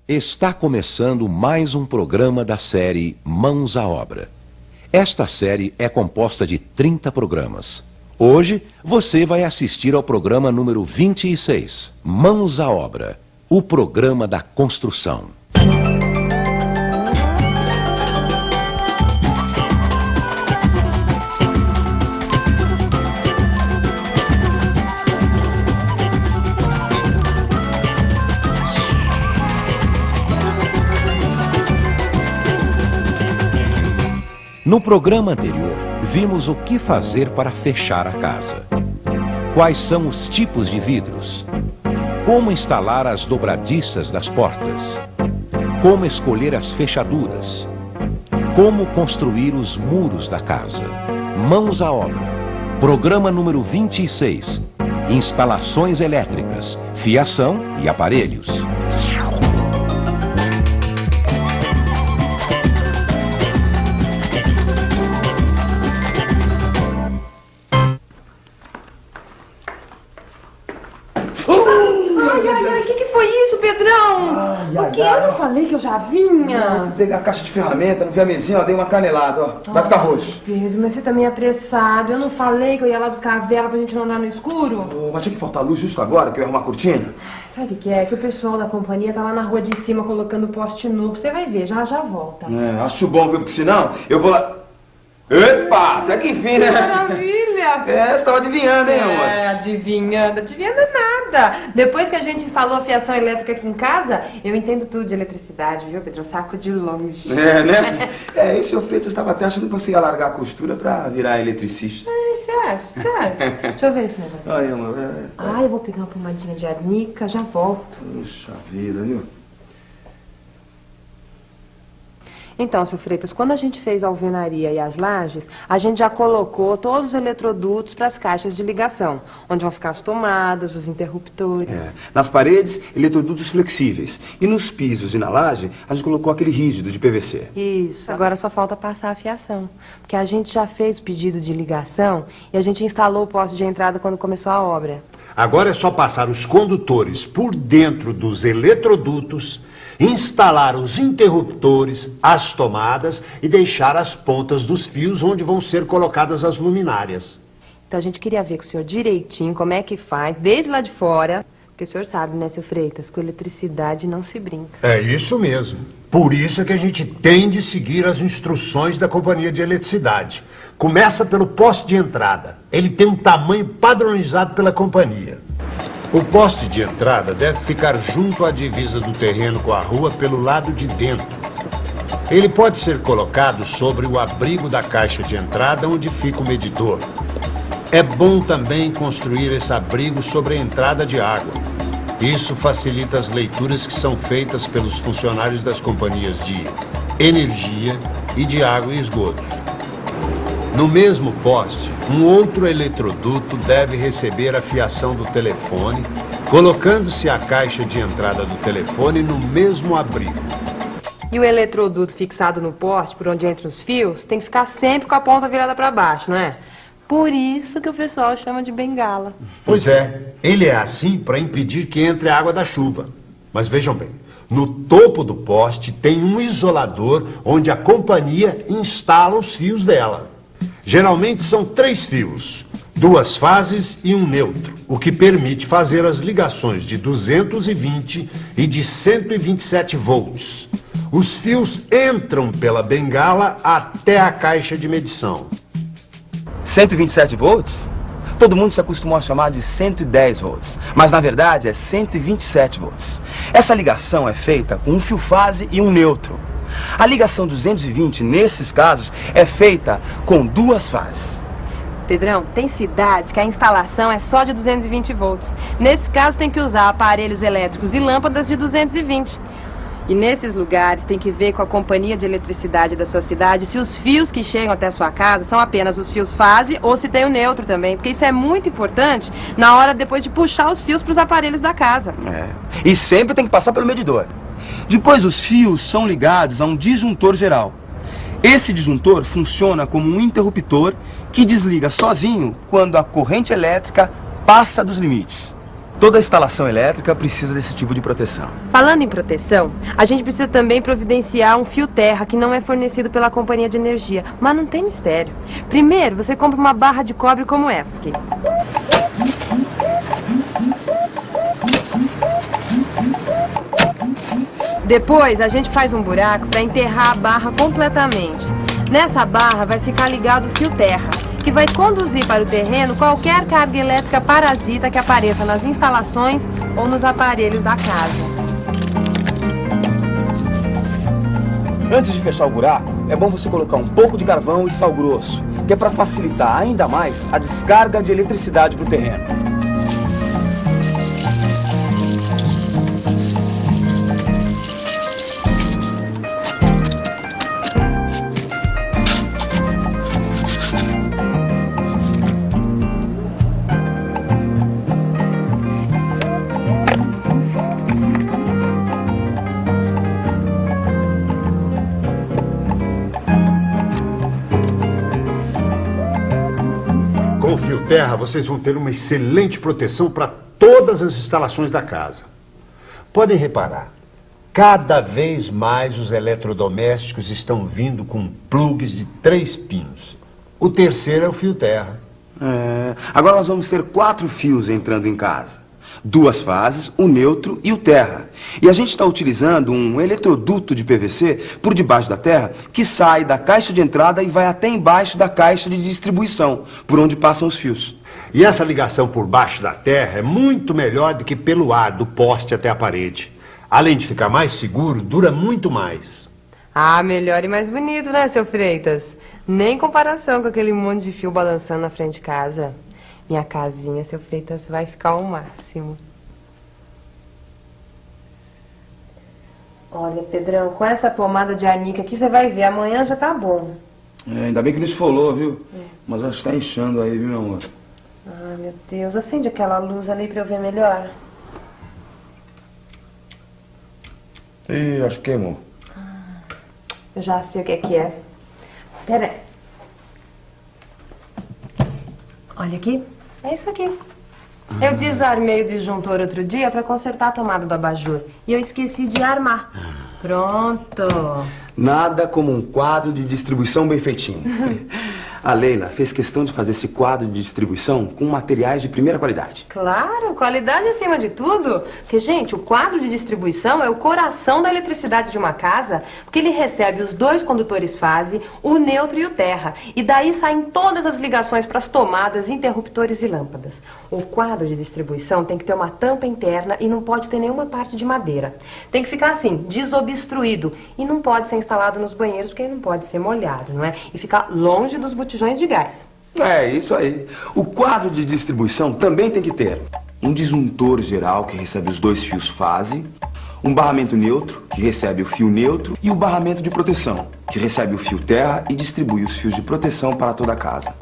Está começando mais um programa da série Mãos à Obra. Esta série é composta de 30 programas. Hoje, você vai assistir ao programa número 26, Mãos à Obra, o programa da construção. No programa anterior, vimos o que fazer para fechar a casa. Quais são os tipos de vidros? Como instalar as dobradiças das portas? Como escolher as fechaduras? Como construir os muros da casa? Mãos à obra. Programa número 26. Instalações elétricas, fiação e aparelhos. O que? Eu não falei que eu já vinha? Não, fui pegar a caixa de ferramenta, não vi a mesinha, ó, dei uma canelada, ó. Vai ficar roxo. Pedro, mas você tá meio apressado. Eu não falei que eu ia lá buscar a vela pra gente não andar no escuro? Oh, mas tinha que faltar luz justo agora, que eu ia arrumar a cortina. Sabe o que é? Que o pessoal da companhia tá lá na rua de cima colocando poste novo. Você vai ver, já volta. É, acho bom, viu? Porque senão eu vou lá... Epa, até que enfim, né? Maravilha! É, você tava adivinhando, hein, amor? Adivinhando nada. Depois que a gente instalou a fiação elétrica aqui em casa, eu entendo tudo de eletricidade, viu, Pedro? Eu saco de longe. É, né? E o seu Freitas estava até achando que você ia largar a costura pra virar eletricista. Você acha? Deixa eu ver esse negócio. Ai, amor, eu vou pegar uma pomadinha de arnica, já volto. Puxa vida, viu? Então, seu Freitas, quando a gente fez a alvenaria e as lajes, a gente já colocou todos os eletrodutos para as caixas de ligação, onde vão ficar as tomadas, os interruptores. É. Nas paredes, eletrodutos flexíveis. E nos pisos e na laje, a gente colocou aquele rígido de PVC. Isso. Agora só falta passar a fiação. Porque a gente já fez o pedido de ligação e a gente instalou o poste de entrada quando começou a obra. Agora é só passar os condutores por dentro dos eletrodutos, instalar os interruptores, as tomadas e deixar as pontas dos fios onde vão ser colocadas as luminárias. Então a gente queria ver com o senhor direitinho como é que faz, desde lá de fora, porque o senhor sabe, né, seu Freitas, com eletricidade não se brinca. É isso mesmo. Por isso é que a gente tem de seguir as instruções da Companhia de Eletricidade. Começa pelo poste de entrada. Ele tem um tamanho padronizado pela companhia. O poste de entrada deve ficar junto à divisa do terreno com a rua pelo lado de dentro. Ele pode ser colocado sobre o abrigo da caixa de entrada onde fica o medidor. É bom também construir esse abrigo sobre a entrada de água. Isso facilita as leituras que são feitas pelos funcionários das companhias de energia e de água e esgoto. No mesmo poste, um outro eletroduto deve receber a fiação do telefone, colocando-se a caixa de entrada do telefone no mesmo abrigo. E o eletroduto fixado no poste, por onde entram os fios, tem que ficar sempre com a ponta virada para baixo, não é? Por isso que o pessoal chama de bengala. Pois é, ele é assim para impedir que entre a água da chuva. Mas vejam bem, no topo do poste tem um isolador onde a companhia instala os fios dela. Geralmente são 3 fios, 2 fases e um neutro, o que permite fazer as ligações de 220 e de 127 volts. Os fios entram pela bengala até a caixa de medição. 127 volts? Todo mundo se acostumou a chamar de 110 volts, mas na verdade é 127 volts. Essa ligação é feita com um fio fase e um neutro. A ligação 220, nesses casos, é feita com 2 fases. Pedrão, tem cidades que a instalação é só de 220 volts. Nesse caso, tem que usar aparelhos elétricos e lâmpadas de 220. E nesses lugares, tem que ver com a companhia de eletricidade da sua cidade se os fios que chegam até a sua casa são apenas os fios fase ou se tem o neutro também. Porque isso é muito importante na hora depois de puxar os fios para os aparelhos da casa. E sempre tem que passar pelo medidor. Depois, os fios são ligados a um disjuntor geral. Esse disjuntor funciona como um interruptor que desliga sozinho quando a corrente elétrica passa dos limites. Toda instalação elétrica precisa desse tipo de proteção. Falando em proteção, a gente precisa também providenciar um fio terra que não é fornecido pela companhia de energia. Mas não tem mistério. Primeiro, você compra uma barra de cobre como essa aqui. Depois, a gente faz um buraco para enterrar a barra completamente. Nessa barra vai ficar ligado o fio terra, que vai conduzir para o terreno qualquer carga elétrica parasita que apareça nas instalações ou nos aparelhos da casa. Antes de fechar o buraco, é bom você colocar um pouco de carvão e sal grosso, que é para facilitar ainda mais a descarga de eletricidade para o terreno. Com o fio terra, vocês vão ter uma excelente proteção para todas as instalações da casa. Podem reparar, cada vez mais os eletrodomésticos estão vindo com plugs de 3 pinos. O terceiro é o fio terra. Agora nós vamos ter 4 fios entrando em casa. 2 fases, o neutro e o terra. E a gente está utilizando um eletroduto de PVC por debaixo da terra que sai da caixa de entrada e vai até embaixo da caixa de distribuição, por onde passam os fios. E essa ligação por baixo da terra é muito melhor do que pelo ar, do poste até a parede. Além de ficar mais seguro, dura muito mais. Ah, melhor e mais bonito, né, seu Freitas? Nem comparação com aquele monte de fio balançando na frente de casa. Minha casinha, seu Freitas, vai ficar ao máximo. Olha, Pedrão, com essa pomada de arnica aqui, você vai ver, amanhã já tá bom. Ainda bem que não esfolou, viu? Mas acho que tá inchando aí, viu, meu amor? Ai, meu Deus, acende aquela luz ali pra eu ver melhor. Ih, acho que queimou. Eu já sei o que é. Pera aí. Olha aqui. É isso aqui. Eu desarmei o disjuntor outro dia para consertar a tomada do abajur. E eu esqueci de armar. Pronto. Nada como um quadro de distribuição bem feitinho. A Leila fez questão de fazer esse quadro de distribuição com materiais de primeira qualidade. Claro, qualidade acima de tudo. Porque, gente, o quadro de distribuição é o coração da eletricidade de uma casa, porque ele recebe os 2 condutores fase, o neutro e o terra. E daí saem todas as ligações para as tomadas, interruptores e lâmpadas. O quadro de distribuição tem que ter uma tampa interna e não pode ter nenhuma parte de madeira. Tem que ficar assim, desobstruído. E não pode ser instalado nos banheiros, porque ele não pode ser molhado, não é? E ficar longe dos botijões de gás. É, isso aí. O quadro de distribuição também tem que ter um disjuntor geral, que recebe os 2 fios fase, um barramento neutro, que recebe o fio neutro, e o barramento de proteção, que recebe o fio terra e distribui os fios de proteção para toda a casa.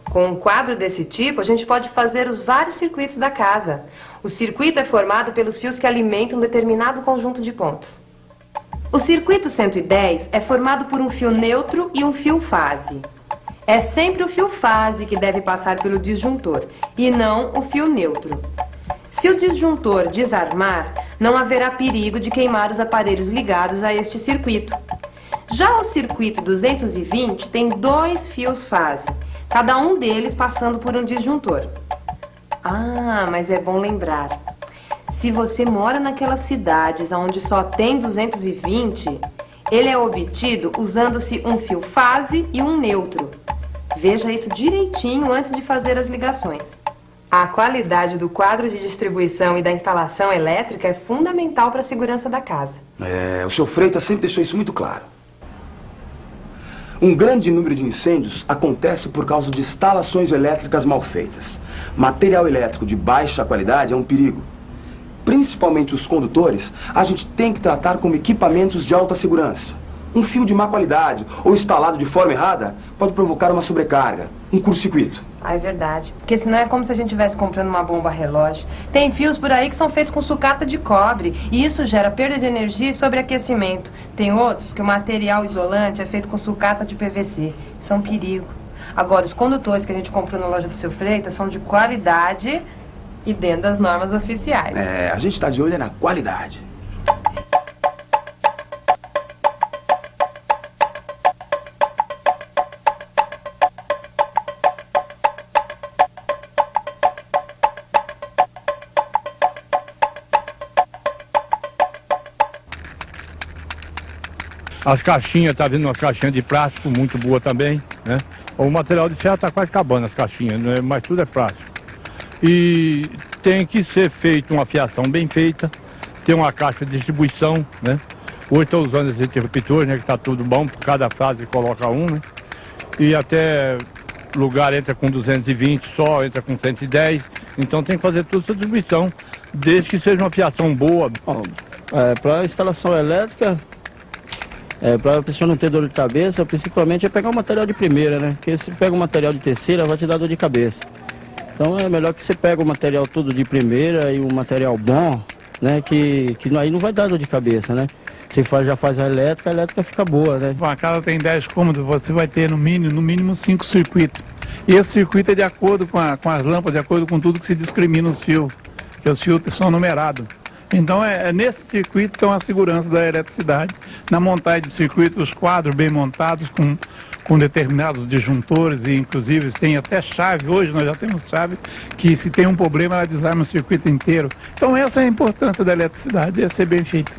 Com um quadro desse tipo, a gente pode fazer os vários circuitos da casa. O circuito é formado pelos fios que alimentam um determinado conjunto de pontos. O circuito 110 é formado por um fio neutro e um fio fase. É sempre o fio fase que deve passar pelo disjuntor, e não o fio neutro. Se o disjuntor desarmar, não haverá perigo de queimar os aparelhos ligados a este circuito. Já o circuito 220 tem 2 fios fase, cada um deles passando por um disjuntor. Ah, mas é bom lembrar. Se você mora naquelas cidades onde só tem 220, ele é obtido usando-se um fio fase e um neutro. Veja isso direitinho antes de fazer as ligações. A qualidade do quadro de distribuição e da instalação elétrica é fundamental para a segurança da casa. O seu Freitas sempre deixou isso muito claro. Um grande número de incêndios acontece por causa de instalações elétricas mal feitas. Material elétrico de baixa qualidade é um perigo. Principalmente os condutores, a gente tem que tratar como equipamentos de alta segurança. Um fio de má qualidade ou instalado de forma errada pode provocar uma sobrecarga, um curto-circuito. Ah, é verdade. Porque senão é como se a gente estivesse comprando uma bomba relógio. Tem fios por aí que são feitos com sucata de cobre e isso gera perda de energia e sobreaquecimento. Tem outros que o material isolante é feito com sucata de PVC. Isso é um perigo. Agora, os condutores que a gente comprou na loja do seu Freitas são de qualidade E dentro das normas oficiais. A gente tá de olho na qualidade. As caixinhas, tá vindo umas caixinhas de plástico muito boa também, né? O material de ferro tá quase acabando as caixinhas, né? Mas tudo é plástico. E tem que ser feita uma fiação bem feita, ter uma caixa de distribuição, né? Hoje estou usando esse interruptor, né? Que tá tudo bom, por cada fase coloca um, né? E até lugar entra com 220 só, entra com 110, então tem que fazer toda essa distribuição, desde que seja uma fiação boa. Para instalação elétrica, para a pessoa não ter dor de cabeça, principalmente é pegar um material de primeira, né? Porque se pega um material de terceira, vai te dar dor de cabeça. Então é melhor que você pega o material todo de primeira e um material bom, né? Que aí não vai dar dor de cabeça, né? Você já faz a elétrica fica boa, né? Uma casa tem 10 cômodos, você vai ter no mínimo 5 circuitos. E esse circuito é de acordo com as lâmpadas, de acordo com tudo que se discrimina os fios, que os fios são numerados. Então é nesse circuito que estão a segurança da eletricidade. Na montagem de circuito, os quadros bem montados com determinados disjuntores e inclusive tem até chave. Hoje nós já temos chave que se tem um problema ela desarma o circuito inteiro. Então essa é a importância da eletricidade, é ser bem feita.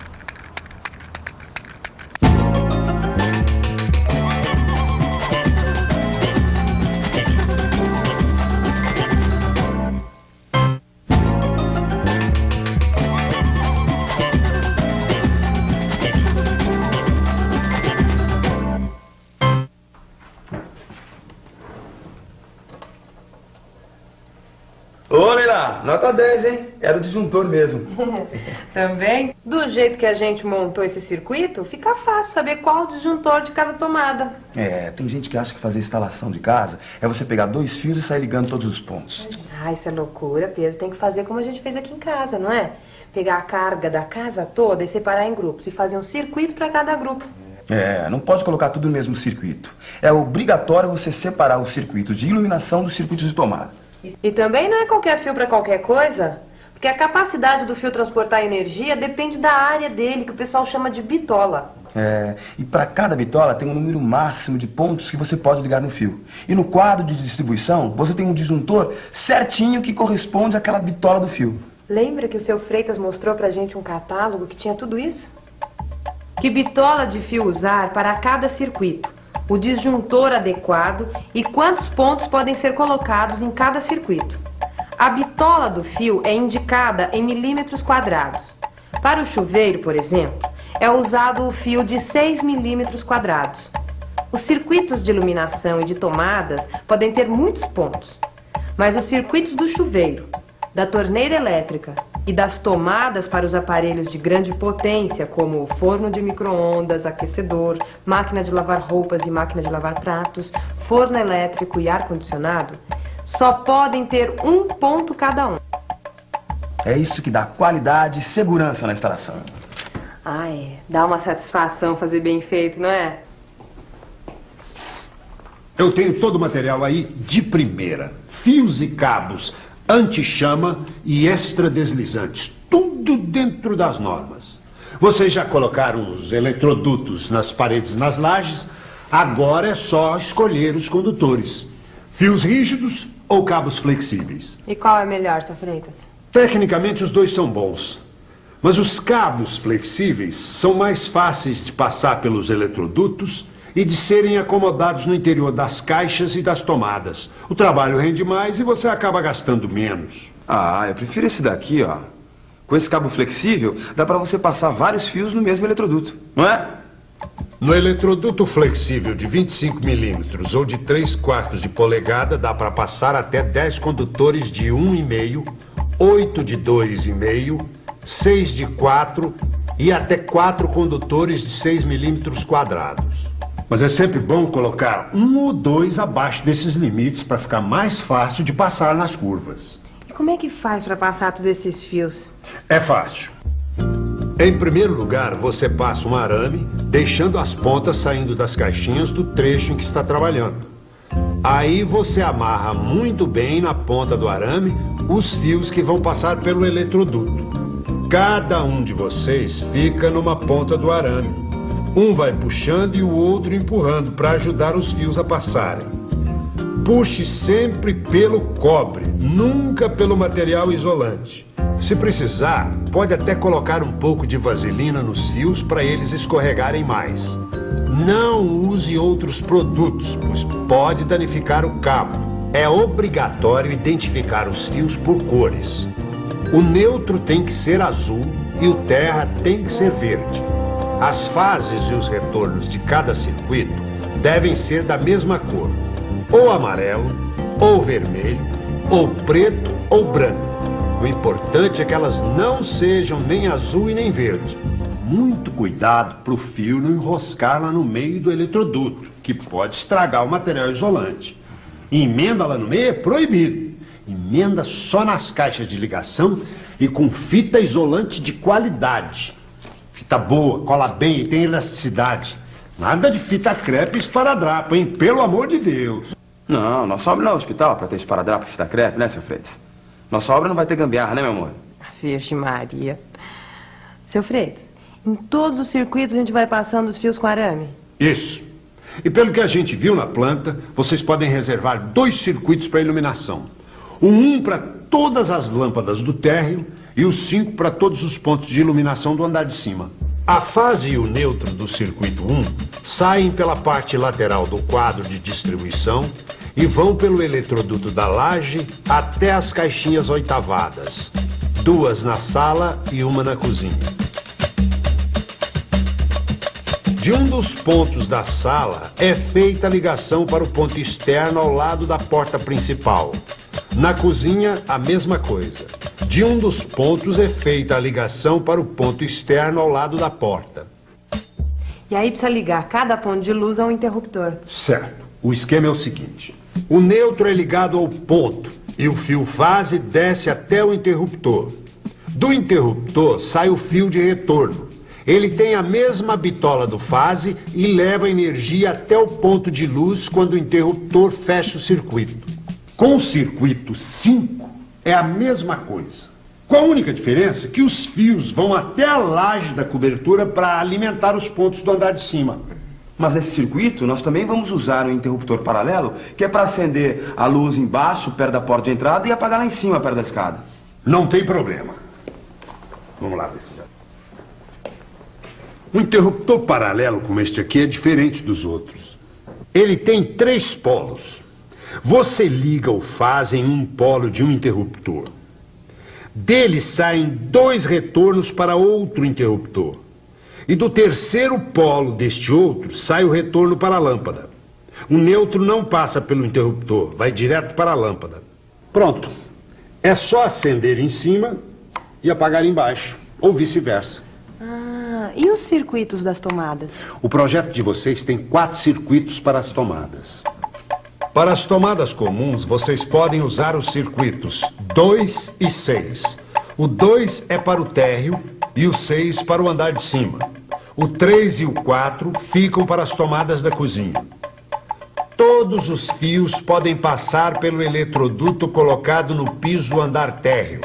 Ô, Leila, nota 10, hein? Era o disjuntor mesmo. Também, do jeito que a gente montou esse circuito, fica fácil saber qual o disjuntor de cada tomada. Tem gente que acha que fazer instalação de casa é você pegar 2 fios e sair ligando todos os pontos. Isso é loucura, Pedro. Tem que fazer como a gente fez aqui em casa, não é? Pegar a carga da casa toda e separar em grupos e fazer um circuito para cada grupo. Não pode colocar tudo no mesmo circuito. É obrigatório você separar os circuitos de iluminação dos circuitos de tomada. E também não é qualquer fio para qualquer coisa, porque a capacidade do fio transportar energia depende da área dele, que o pessoal chama de bitola. E para cada bitola tem um número máximo de pontos que você pode ligar no fio. E no quadro de distribuição, você tem um disjuntor certinho que corresponde àquela bitola do fio. Lembra que o seu Freitas mostrou pra gente um catálogo que tinha tudo isso? Que bitola de fio usar para cada circuito, o disjuntor adequado e quantos pontos podem ser colocados em cada circuito. A bitola do fio é indicada em milímetros quadrados. Para o chuveiro, por exemplo, é usado o fio de 6 milímetros quadrados. Os circuitos de iluminação e de tomadas podem ter muitos pontos, mas os circuitos do chuveiro, da torneira elétrica e das tomadas para os aparelhos de grande potência, como forno de micro-ondas, aquecedor, máquina de lavar roupas e máquina de lavar pratos, forno elétrico e ar-condicionado, só podem ter um ponto cada um. É isso que dá qualidade e segurança na instalação. Dá uma satisfação fazer bem feito, não é? Eu tenho todo o material aí de primeira. Fios e cabos, anti-chama e extra-deslizantes. Tudo dentro das normas. Vocês já colocaram os eletrodutos nas paredes, nas lajes. Agora é só escolher os condutores. Fios rígidos ou cabos flexíveis. E qual é melhor, seu Freitas? Tecnicamente os dois são bons. Mas os cabos flexíveis são mais fáceis de passar pelos eletrodutos e de serem acomodados no interior das caixas e das tomadas. O trabalho rende mais e você acaba gastando menos. Eu prefiro esse daqui, ó. Com esse cabo flexível, dá pra você passar vários fios no mesmo eletroduto, não é? No eletroduto flexível de 25 milímetros ou de 3/4 de polegada, dá para passar até 10 condutores de 1,5, 8 de 2,5, 6 de 4 e até 4 condutores de 6 milímetros quadrados. Mas é sempre bom colocar 1 ou 2 abaixo desses limites para ficar mais fácil de passar nas curvas. E como é que faz para passar todos esses fios? É fácil. Em primeiro lugar, você passa um arame, deixando as pontas saindo das caixinhas do trecho em que está trabalhando. Aí você amarra muito bem na ponta do arame os fios que vão passar pelo eletroduto. Cada um de vocês fica numa ponta do arame. Um vai puxando e o outro empurrando para ajudar os fios a passarem. Puxe sempre pelo cobre, nunca pelo material isolante. Se precisar, pode até colocar um pouco de vaselina nos fios para eles escorregarem mais. Não use outros produtos, pois pode danificar o cabo. É obrigatório identificar os fios por cores. O neutro tem que ser azul e o terra tem que ser verde. As fases e os retornos de cada circuito devem ser da mesma cor. Ou amarelo, ou vermelho, ou preto, ou branco. O importante é que elas não sejam nem azul e nem verde. Muito cuidado para o fio não enroscar lá no meio do eletroduto, que pode estragar o material isolante. E emenda lá no meio é proibido. Emenda só nas caixas de ligação e com fita isolante de qualidade. Fita boa, cola bem e tem elasticidade. Nada de fita crepe e esparadrapo, hein? Pelo amor de Deus. Não, nossa obra não é hospital para ter esparadrapo e fita crepe, né, seu Freitas? Nossa obra não vai ter gambiarra, né, meu amor? Virgem Maria. Seu Freitas, em todos os circuitos a gente vai passando os fios com arame? Isso. E pelo que a gente viu na planta, vocês podem reservar 2 circuitos para iluminação. Um para todas as lâmpadas do térreo e os 5 para todos os pontos de iluminação do andar de cima. A fase e o neutro do circuito 1 saem pela parte lateral do quadro de distribuição e vão pelo eletroduto da laje até as caixinhas oitavadas. 2 na sala e 1 na cozinha. De um dos pontos da sala é feita a ligação para o ponto externo ao lado da porta principal. Na cozinha, a mesma coisa. De um dos pontos é feita a ligação para o ponto externo ao lado da porta. E aí precisa ligar cada ponto de luz a um interruptor. Certo. O esquema é o seguinte. O neutro é ligado ao ponto e o fio fase desce até o interruptor. Do interruptor sai o fio de retorno. Ele tem a mesma bitola do fase e leva energia até o ponto de luz quando o interruptor fecha o circuito. Com o circuito 5 é a mesma coisa. Com a única diferença que os fios vão até a laje da cobertura para alimentar os pontos do andar de cima. Mas nesse circuito, nós também vamos usar um interruptor paralelo, que é para acender a luz embaixo, perto da porta de entrada, e apagar lá em cima, perto da escada. Não tem problema. Vamos lá, ver. Um interruptor paralelo como este aqui é diferente dos outros. Ele tem 3 polos. Você liga o fase em um polo de um interruptor. Dele saem 2 retornos para outro interruptor. E do terceiro polo deste outro sai o retorno para a lâmpada. O neutro não passa pelo interruptor, vai direto para a lâmpada. Pronto. É só acender em cima e apagar embaixo, ou vice-versa. E os circuitos das tomadas? O projeto de vocês tem 4 circuitos para as tomadas. Para as tomadas comuns, vocês podem usar os circuitos 2 e 6. O 2 é para o térreo e o 6 para o andar de cima. O 3 e o 4 ficam para as tomadas da cozinha. Todos os fios podem passar pelo eletroduto colocado no piso do andar térreo.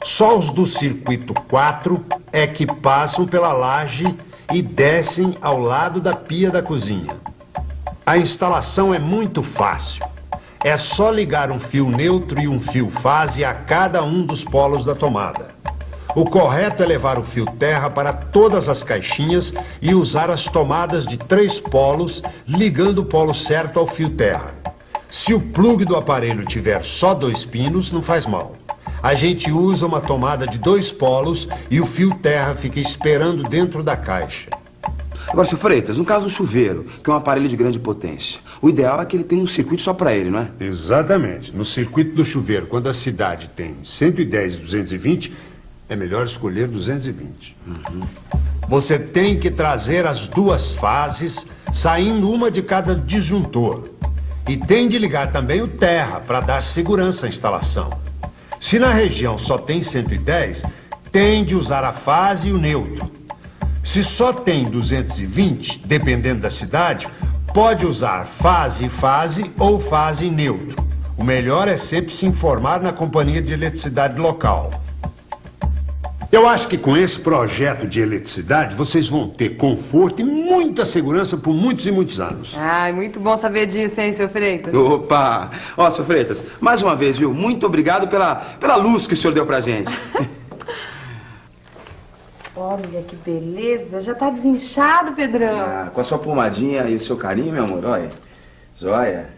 Só os do circuito 4 é que passam pela laje e descem ao lado da pia da cozinha. A instalação é muito fácil. É só ligar um fio neutro e um fio fase a cada um dos polos da tomada. O correto é levar o fio terra para todas as caixinhas e usar as tomadas de 3 polos, ligando o polo certo ao fio terra. Se o plugue do aparelho tiver só 2 pinos, não faz mal. A gente usa uma tomada de 2 polos e o fio terra fica esperando dentro da caixa. Agora, seu Freitas, no caso do chuveiro, que é um aparelho de grande potência, o ideal é que ele tenha um circuito só para ele, não é? Exatamente. No circuito do chuveiro, quando a cidade tem 110 e 220, é melhor escolher 220. Você tem que trazer as 2 fases, saindo uma de cada disjuntor. E tem de ligar também o terra para dar segurança à instalação. Se na região só tem 110, tem de usar a fase e o neutro. Se só tem 220, dependendo da cidade, pode usar fase e fase ou fase e neutro. O melhor é sempre se informar na companhia de eletricidade local. Eu acho que com esse projeto de eletricidade, vocês vão ter conforto e muita segurança por muitos e muitos anos. Ai, muito bom saber disso, hein, seu Freitas? Opa! Ó, seu Freitas, mais uma vez, viu? Muito obrigado pela luz que o senhor deu pra gente. Olha que beleza, já tá desinchado, Pedrão. Ah, com a sua pomadinha e o seu carinho, meu amor, olha. Joia.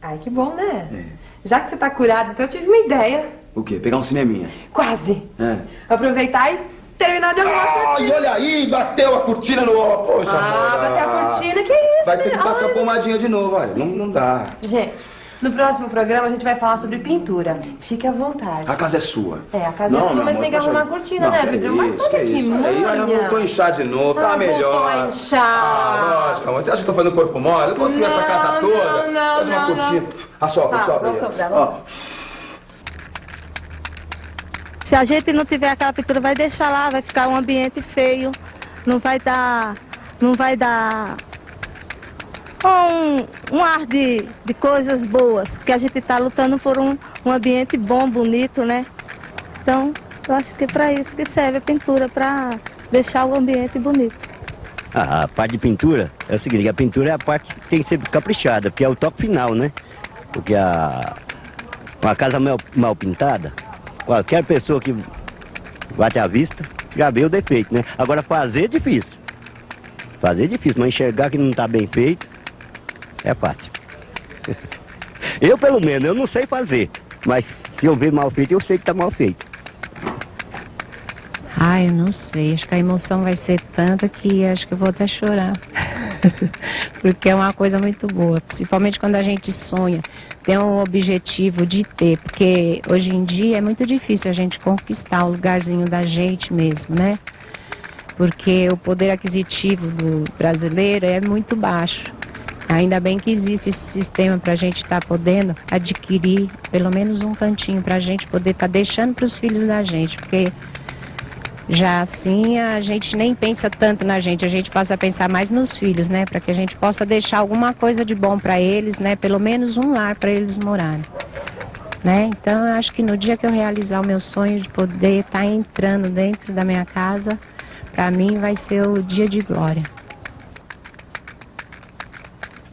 Ai, que bom, né? Já que você tá curado, então eu tive uma ideia. O quê? Pegar um cineminha? Quase. É. Aproveitar e terminar de arrumar a Ai, cortina. olha aí, bateu a cortina no... Poxa, amor. Bateu a cortina, que isso, Vai ter que menina? passar Ai, pomadinha de novo, olha. Não dá. Gente, no próximo programa a gente vai falar sobre pintura. Fique à vontade. A casa é sua. É, a casa é sua, meu mas amor, tem que poxa, arrumar a cortina, não, né, que Pedro? Mas isso, olha que isso. manha. Aí já voltou a inchar de novo, tá melhor. Voltou a inchar. Ah, lógico, amor. Você acha que eu tô fazendo corpo mole? Eu construí essa casa toda. Faz uma cortina. Assopra, Tá, assopra. vou soprar, Ó. Se a gente não tiver aquela pintura, vai deixar lá, vai ficar um ambiente feio, não vai dar um ar de coisas boas, porque a gente está lutando por um ambiente bom, bonito, né? Então, eu acho que é para isso que serve a pintura, para deixar o ambiente bonito. A parte de pintura é o seguinte, a pintura é a parte que tem que ser caprichada, porque é o toque final, né? Porque uma casa mal pintada, qualquer pessoa que bate à vista já vê o defeito, né? Agora fazer é difícil. Fazer é difícil, mas enxergar que não está bem feito é fácil. Eu, pelo menos, eu não sei fazer, mas se eu ver mal feito, eu sei que está mal feito. Ai, eu não sei, acho que a emoção vai ser tanta que acho que eu vou até chorar. Porque é uma coisa muito boa, principalmente quando a gente sonha, tem um objetivo de ter, porque hoje em dia é muito difícil a gente conquistar o lugarzinho da gente mesmo, né? Porque o poder aquisitivo do brasileiro é muito baixo. Ainda bem que existe esse sistema para a gente estar podendo adquirir pelo menos um cantinho para a gente poder estar deixando para os filhos da gente, porque já assim a gente nem pensa tanto na gente, a gente passa a pensar mais nos filhos, né? Para que a gente possa deixar alguma coisa de bom para eles, né? Pelo menos um lar para eles morarem, né? Então eu acho que no dia que eu realizar o meu sonho de poder estar entrando dentro da minha casa, para mim vai ser o dia de glória.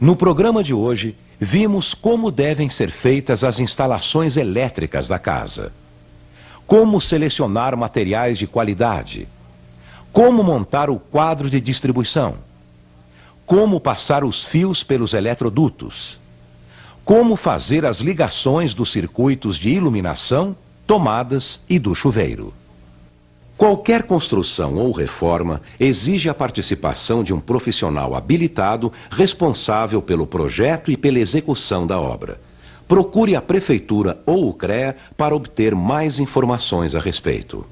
No programa de hoje, vimos como devem ser feitas as instalações elétricas da casa. Como selecionar materiais de qualidade. Como montar o quadro de distribuição. Como passar os fios pelos eletrodutos. Como fazer as ligações dos circuitos de iluminação, tomadas e do chuveiro. Qualquer construção ou reforma exige a participação de um profissional habilitado responsável pelo projeto e pela execução da obra. Procure a Prefeitura ou o CREA para obter mais informações a respeito.